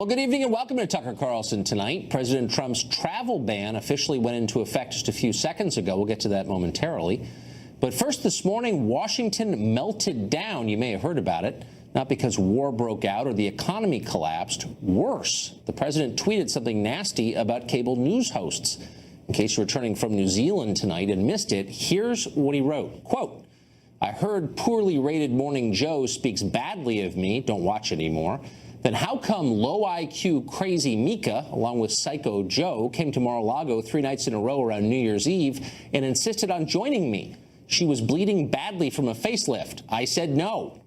Well, good evening and welcome to Tucker Carlson tonight. President Trump's travel ban officially went into effect just a few seconds ago. We'll get to that momentarily. But first this morning, Washington melted down. You may have heard about it. Not because war broke out or the economy collapsed. Worse, the president tweeted something nasty about cable news hosts. In case you're returning from New Zealand tonight and missed it, here's what he wrote. Quote, I heard poorly rated Morning Joe speaks badly of me. Don't watch anymore. Then how come low IQ crazy Mika, along with Psycho Joe, came to Mar-a-Lago 3 nights in a row around New Year's Eve and insisted on joining me? She was bleeding badly from a facelift. I said no.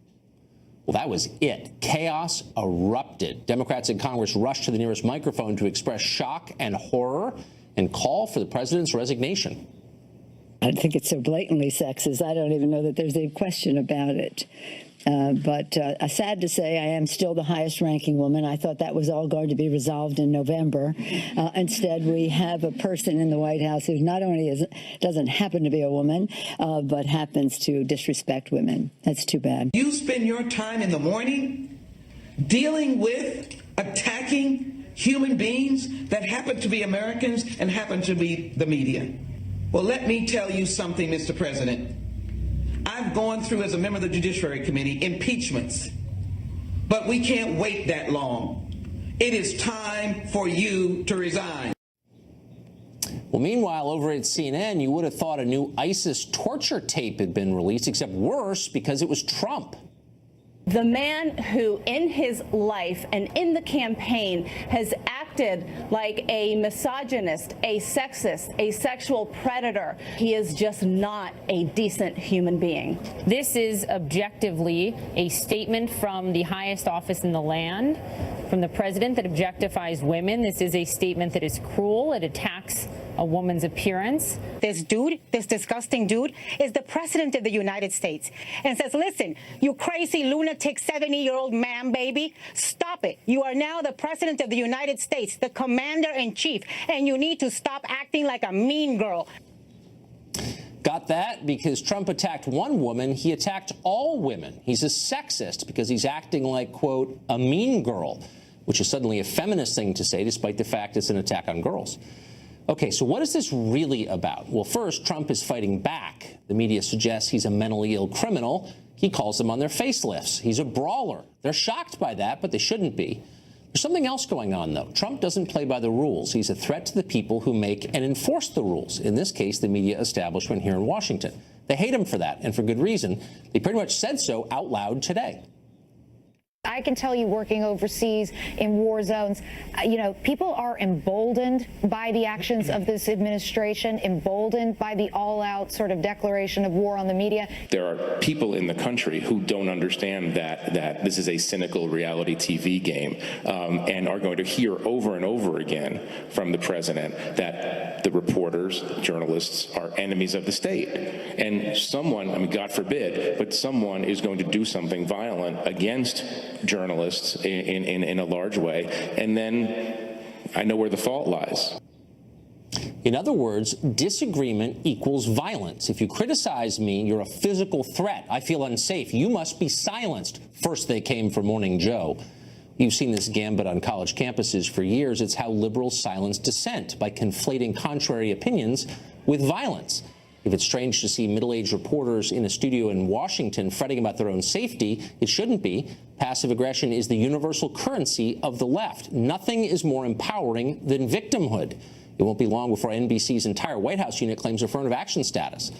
Well, that was it. Chaos erupted. Democrats in Congress rushed to the nearest microphone to express shock and horror and call for the president's resignation. I think it's so blatantly sexist. I don't even know that there's a question about it. But sad to say, I am still the highest ranking woman. I thought that was all going to be resolved in November. Instead, we have a person in the White House who not only doesn't happen to be a woman, but happens to disrespect women. That's too bad. You spend your time in the morning dealing with attacking human beings that happen to be Americans and happen to be the media. Well, let me tell you something, Mr. President. I've gone through, as a member of the Judiciary Committee, impeachments, but we can't wait that long. It is time for you to resign. Well, meanwhile, over at CNN, you would have thought a new ISIS torture tape had been released, except worse because it was Trump. The man who in his life and in the campaign has acted like a misogynist, a sexist, a sexual predator. He is just not a decent human being. This is objectively a statement from the highest office in the land, from the president, that objectifies women. This is a statement that is cruel. It attacks a woman's appearance. This dude, this disgusting dude, is the president of the United States and says, listen, you crazy lunatic 70-year-old man, baby, stop it. You are now the president of the United States, the commander-in-chief, and you need to stop acting like a mean girl. Got that? Because Trump attacked one woman, he attacked all women. He's a sexist because he's acting like, quote, a mean girl, which is suddenly a feminist thing to say, despite the fact it's an attack on girls. Okay, so what is this really about? Well, first, Trump is fighting back. The media suggests he's a mentally ill criminal. He calls them on their facelifts. He's a brawler. They're shocked by that, but they shouldn't be. There's something else going on, though. Trump doesn't play by the rules. He's a threat to the people who make and enforce the rules. In this case, the media establishment here in Washington. They hate him for that, and for good reason. They pretty much said so out loud today. I can tell you, working overseas in war zones, people are emboldened by the actions of this administration, emboldened by the all-out sort of declaration of war on the media. There are people in the country who don't understand that this is a cynical reality TV game, and are going to hear over and over again from the president that the reporters, journalists, are enemies of the state. And someone, I mean, God forbid, but someone is going to do something violent against journalists in a large way, and then I know where the fault lies. In other words, disagreement equals violence. If you criticize me, you're a physical threat. I feel unsafe. You must be silenced. First they came for Morning Joe. You've seen this gambit on college campuses for years. It's how liberals silence dissent, by conflating contrary opinions with violence. If it's strange to see middle-aged reporters in a studio in Washington fretting about their own safety, it shouldn't be. Passive aggression is the universal currency of the left. Nothing is more empowering than victimhood. It won't be long before NBC's entire White House unit claims affirmative action status.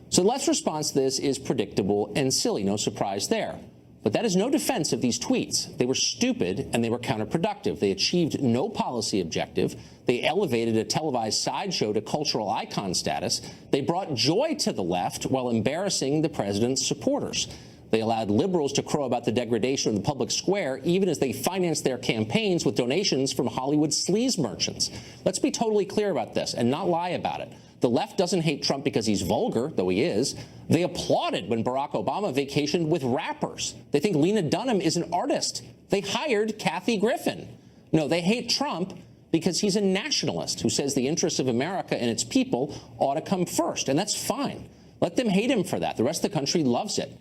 So the left's response to this is predictable and silly. No surprise there. But that is no defense of these tweets. They were stupid and they were counterproductive. They achieved no policy objective. They elevated a televised sideshow to cultural icon status. They brought joy to the left while embarrassing the president's supporters. They allowed liberals to crow about the degradation of the public square, even as they financed their campaigns with donations from Hollywood sleaze merchants. Let's be totally clear about this and not lie about it. The left doesn't hate Trump because he's vulgar, though he is. They applauded when Barack Obama vacationed with rappers. They think Lena Dunham is an artist. They hired Kathy Griffin. No, they hate Trump because he's a nationalist who says the interests of America and its people ought to come first, and that's fine. Let them hate him for that. The rest of the country loves it.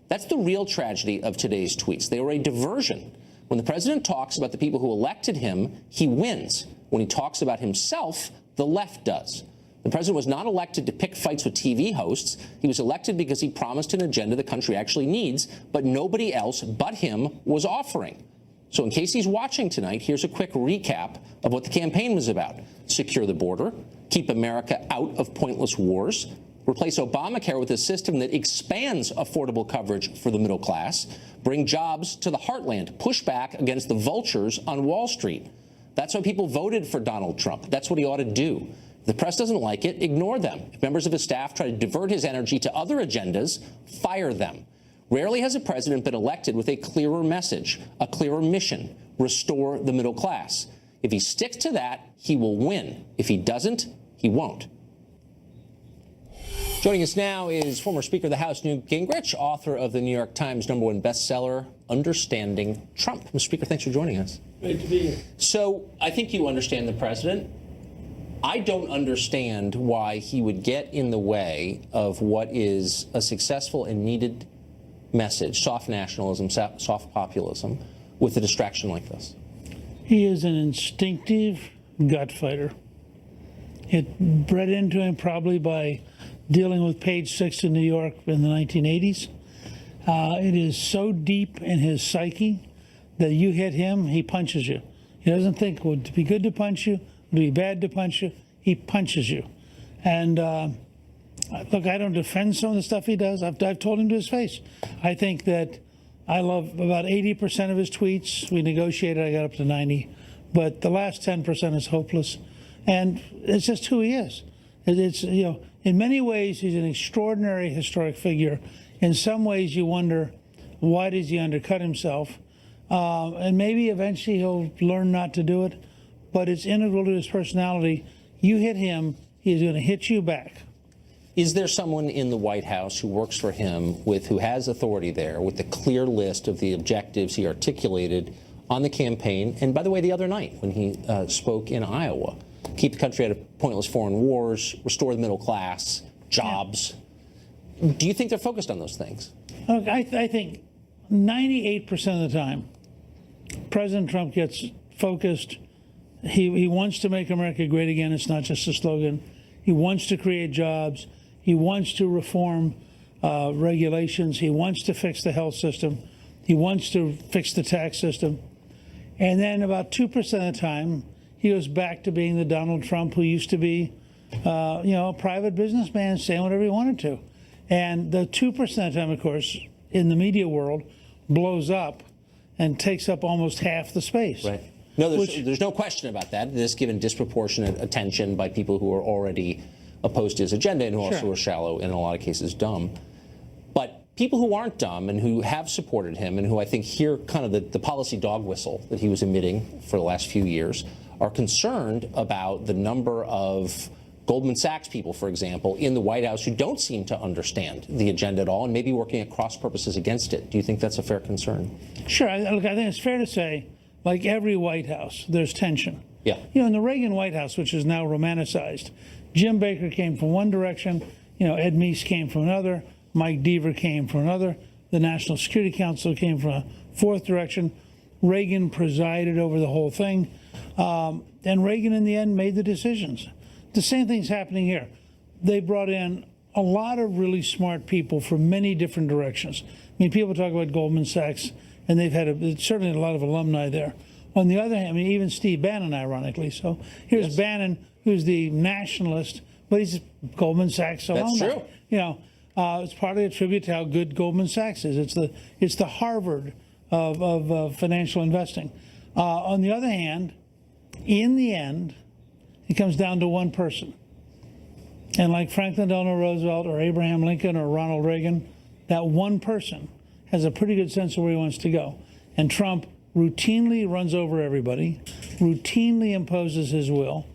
That's the real tragedy of today's tweets. They were a diversion. When the president talks about the people who elected him, he wins. When he talks about himself, the left does. The president was not elected to pick fights with TV hosts. He was elected because he promised an agenda the country actually needs, but nobody else but him was offering. So in case he's watching tonight, here's a quick recap of what the campaign was about. Secure the border, keep America out of pointless wars, replace Obamacare with a system that expands affordable coverage for the middle class, bring jobs to the heartland, push back against the vultures on Wall Street. That's why people voted for Donald Trump. That's what he ought to do. If the press doesn't like it, ignore them. If members of his staff try to divert his energy to other agendas, fire them. Rarely has a president been elected with a clearer message, a clearer mission, restore the middle class. If he sticks to that, he will win. If he doesn't, he won't. Joining us now is former Speaker of the House, Newt Gingrich, author of the New York Times #1 bestseller, Understanding Trump. Mr. Speaker, thanks for joining us. Great to be here. So I think you understand the president. I don't understand why he would get in the way of what is a successful and needed message, soft nationalism, soft populism, with a distraction like this. He is an instinctive gut fighter. It bred into him probably by dealing with Page 6 in New York in the 1980s. It is so deep in his psyche that you hit him, he punches you. He doesn't think, would it be good to punch you? Would it be bad to punch you? He punches you. And look, I don't defend some of the stuff he does. I've told him to his face. I think that I love about 80% of his tweets. We negotiated, I got up to 90. But the last 10% is hopeless. And it's just who he is. It's, you know, in many ways, he's an extraordinary historic figure. In some ways, you wonder, why does he undercut himself? And maybe eventually he'll learn not to do it. But it's integral to his personality. You hit him, he's going to hit you back. Is there someone in the White House who works for him who has authority there, with a clear list of the objectives he articulated on the campaign? And by the way, the other night when he spoke in Iowa, keep the country out of pointless foreign wars, restore the middle class, jobs. Yeah. Do you think they're focused on those things? Look, I think 98% of the time, President Trump gets focused. He wants to make America great again. It's not just a slogan. He wants to create jobs. He wants to reform regulations. He wants to fix the health system. He wants to fix the tax system. And then about 2% of the time, he goes back to being the Donald Trump who used to be, a private businessman saying whatever he wanted to. And the 2% of the time, of course, in the media world, blows up and takes up almost half the space. Right. No, there's no question about that. It is given disproportionate attention by people who are already opposed to his agenda and who also are shallow, and in a lot of cases dumb. But people who aren't dumb and who have supported him and who I think hear kind of the policy dog whistle that he was emitting for the last few years are concerned about the number of Goldman Sachs people, for example, in the White House who don't seem to understand the agenda at all and maybe working at cross purposes against it. Do you think that's a fair concern? Sure. Look, I think it's fair to say, like every White House, there's tension. Yeah. You know, in the Reagan White House, which is now romanticized, Jim Baker came from one direction, Ed Meese came from another, Mike Deaver came from another, the National Security Council came from a fourth direction. Reagan presided over the whole thing. And Reagan, in the end, made the decisions. The same thing's happening here. They brought in a lot of really smart people from many different directions. I mean, people talk about Goldman Sachs, and they've had certainly a lot of alumni there. On the other hand, I mean, even Steve Bannon, ironically. So here's Bannon, who's the nationalist, but he's Goldman Sachs alumni. That's true. It's partly a tribute to how good Goldman Sachs is. It's the Harvard of financial investing. On the other hand, in the end, it comes down to one person. And like Franklin Delano Roosevelt or Abraham Lincoln or Ronald Reagan, that one person has a pretty good sense of where he wants to go. And Trump routinely runs over everybody, routinely imposes his will,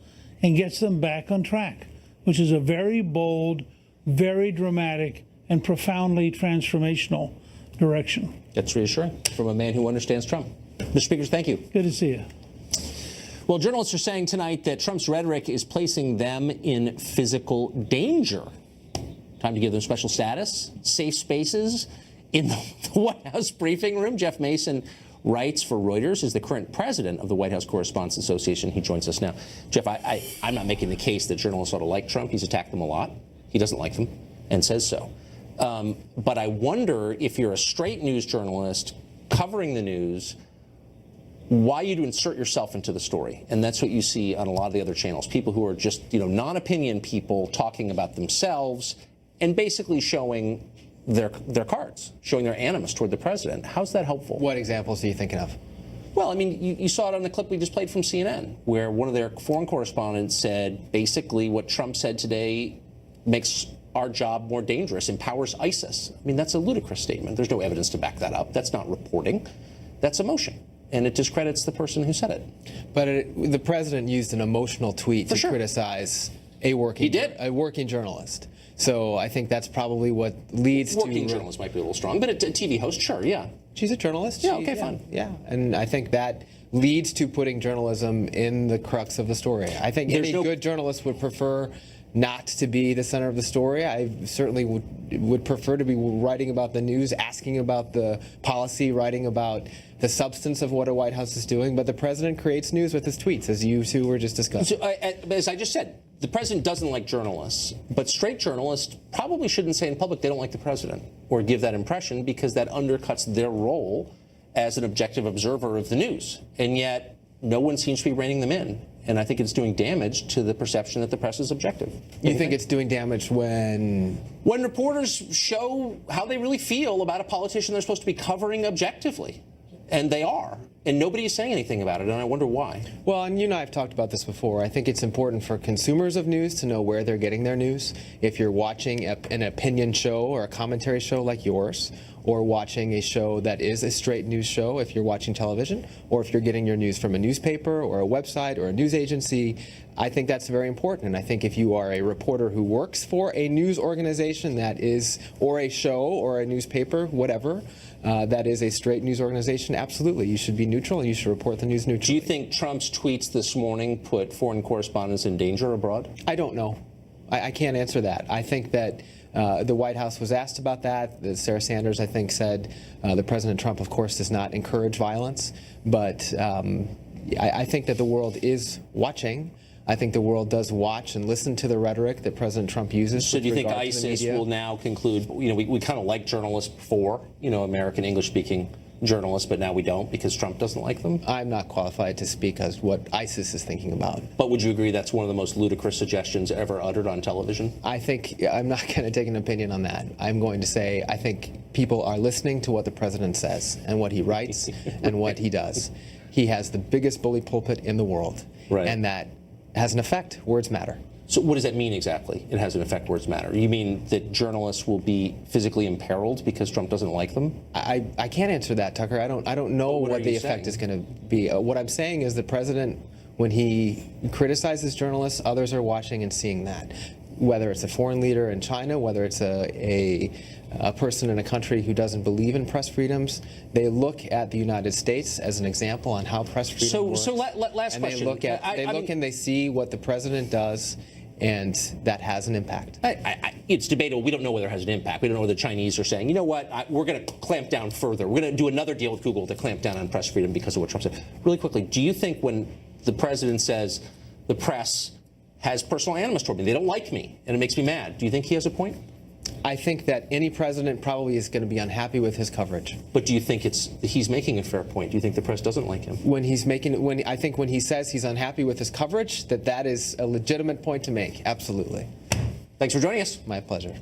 and gets them back on track, which is a very bold, very dramatic, and profoundly transformational direction. That's reassuring from a man who understands Trump. Mr. Speaker, thank you. Good to see you. Well, journalists are saying tonight that Trump's rhetoric is placing them in physical danger. Time to give them special status, safe spaces. In the White House briefing room, Jeff Mason writes for Reuters, is the current president of the White House Correspondents Association. He joins us now. Jeff, I'm not making the case that journalists ought to like Trump. He's attacked them a lot. He doesn't like them and says so. But I wonder if you're a straight news journalist covering the news, why you'd insert yourself into the story. And that's what you see on a lot of the other channels. People who are just, non-opinion people talking about themselves and basically showing their cards, showing their animus toward the president. How's that helpful? What examples are you thinking of? Well, I mean, you saw it on the clip we just played from CNN, where one of their foreign correspondents said basically what Trump said today makes our job more dangerous, empowers ISIS. I mean, that's a ludicrous statement. There's no evidence to back that up. That's not reporting. That's emotion. And it discredits the person who said it. But the president used an emotional tweet to criticize a working journalist. So I think that's probably what leads to... Working journalist might be a little strong, but a TV host, sure, yeah. She's a journalist. Yeah, okay, fine. Yeah, and I think that leads to putting journalism in the crux of the story. I think any good journalist would prefer not to be the center of the story. I certainly would prefer to be writing about the news, asking about the policy, writing about the substance of what a White House is doing. But the president creates news with his tweets, as you two were just discussing. So, as I just said, the president doesn't like journalists, but straight journalists probably shouldn't say in public they don't like the president or give that impression, because that undercuts their role as an objective observer of the news. And yet no one seems to be reining them in. And I think it's doing damage to the perception that the press is objective. You think it's doing damage when reporters show how they really feel about a politician they're supposed to be covering objectively? And they are. And nobody is saying anything about it, and I wonder why. Well, and you and I have talked about this before. I think it's important for consumers of news to know where they're getting their news. If you're watching an opinion show or a commentary show like yours, or watching a show that is a straight news show, if you're watching television, or if you're getting your news from a newspaper or a website or a news agency, I think that's very important. And I think if you are a reporter who works for a news organization that is, or a show or a newspaper, whatever, that is a straight news organization, absolutely, you should be neutral and you should report the news neutrally. Do you think Trump's tweets this morning put foreign correspondents in danger abroad? I don't know. I can't answer that. I think that the White House was asked about that. Sarah Sanders, I think, said the President Trump, of course, does not encourage violence. But I think that the world is watching. I think the world does watch and listen to the rhetoric that President Trump uses. So do you think ISIS will now conclude, we kind of like journalists before, American English-speaking journalists, but now we don't because Trump doesn't like them? I'm not qualified to speak as what ISIS is thinking about. But would you agree that's one of the most ludicrous suggestions ever uttered on television? I think I'm not going to take an opinion on that. I'm going to say I think people are listening to what the president says and what he writes and what he does. He has the biggest bully pulpit in the world, right. And that has an effect. Words matter. So what does that mean exactly? It has an effect, words matter. You mean that journalists will be physically imperiled because Trump doesn't like them? I can't answer that, Tucker. I don't know what the effect is going to be. What I'm saying is the president, when he criticizes journalists, others are watching and seeing that. Whether it's a foreign leader in China, whether it's a person in a country who doesn't believe in press freedoms, they look at the United States as an example on how press freedom works. So last question. They look and they see what the president does, and that has an impact. It's debatable. We don't know whether it has an impact. We don't know whether the Chinese are saying, you know what, we're going to clamp down further. We're going to do another deal with Google to clamp down on press freedom because of what Trump said. Really quickly, do you think when the president says the press has personal animus toward me, they don't like me, and it makes me mad, do you think he has a point? I think that any president probably is going to be unhappy with his coverage. But do you think he's making a fair point? Do you think the press doesn't like him? I think when he says he's unhappy with his coverage, that is a legitimate point to make. Absolutely. Thanks for joining us. My pleasure.